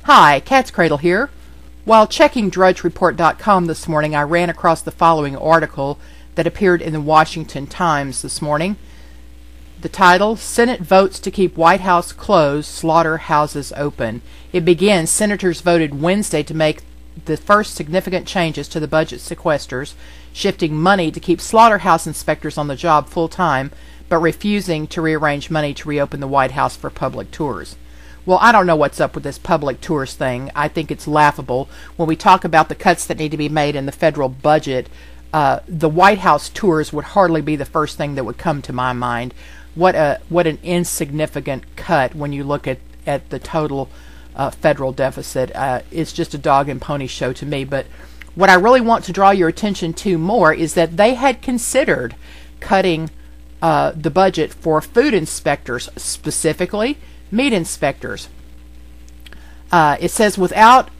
Hi, katzcradul here. While checking drudgereport.com this morning, I ran across the following article that appeared in the Washington Times this morning. The title, Senate Votes to Keep White House Closed, Slaughterhouses Open. It begins, Senators voted Wednesday to make the first significant changes to the budget sequesters, shifting money to keep slaughterhouse inspectors on the job full-time, but refusing to rearrange money to reopen the White House for public tours. Well, I don't know what's up with this public tours thing. I think it's laughable. When we talk about the cuts that need to be made in the federal budget, the White House tours would hardly be the first thing that would come to my mind. What an insignificant cut when you look at the total federal deficit. It's just a dog and pony show to me. But what I really want to draw your attention to more is that they had considered cutting the budget for food inspectors, specifically meat inspectors. It says without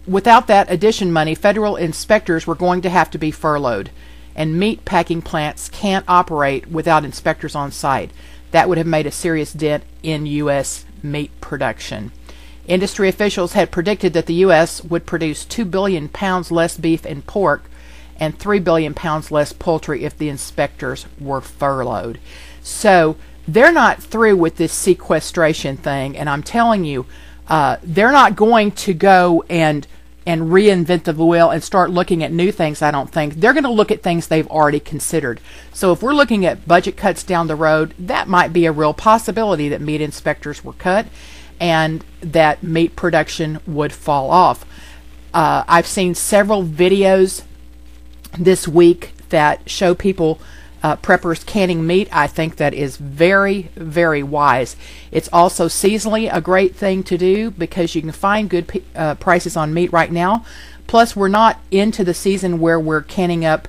that addition money, federal inspectors were going to have to be furloughed, and meat packing plants can't operate without inspectors on site. That would have made a serious dent in U.S. meat production. Industry officials had predicted that the U.S. would produce 2 billion pounds less beef and pork and 3 billion pounds less poultry if the inspectors were furloughed. So they're not through with this sequestration thing, and I'm telling you, they're not going to go and reinvent the wheel and start looking at new things, I don't think. They're going to look at things they've already considered. So if we're looking at budget cuts down the road, that might be a real possibility that meat inspectors were cut and that meat production would fall off. I've seen several videos this week that show people preppers canning meat. I think that is very, very wise. It's also seasonally a great thing to do because you can find good prices on meat right now. Plus, we're not into the season where we're canning up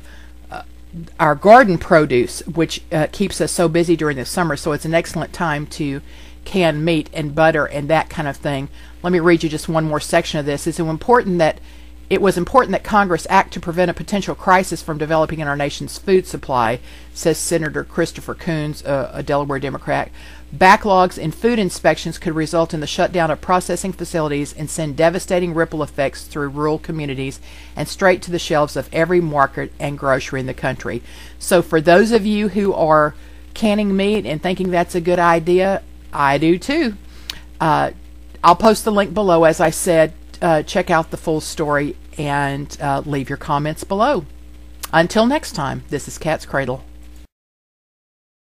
our garden produce, which keeps us so busy during the summer. So it's an excellent time to can meat and butter and that kind of thing. Let me read you just one more section of this. It was important that Congress act to prevent a potential crisis from developing in our nation's food supply, says Senator Christopher Coons, a Delaware Democrat. Backlogs in food inspections could result in the shutdown of processing facilities and send devastating ripple effects through rural communities and straight to the shelves of every market and grocery in the country. So for those of you who are canning meat and thinking that's a good idea, I do too. I'll post the link below, as I said. Check out the full story and leave your comments below. Until next time, this is katzcradul.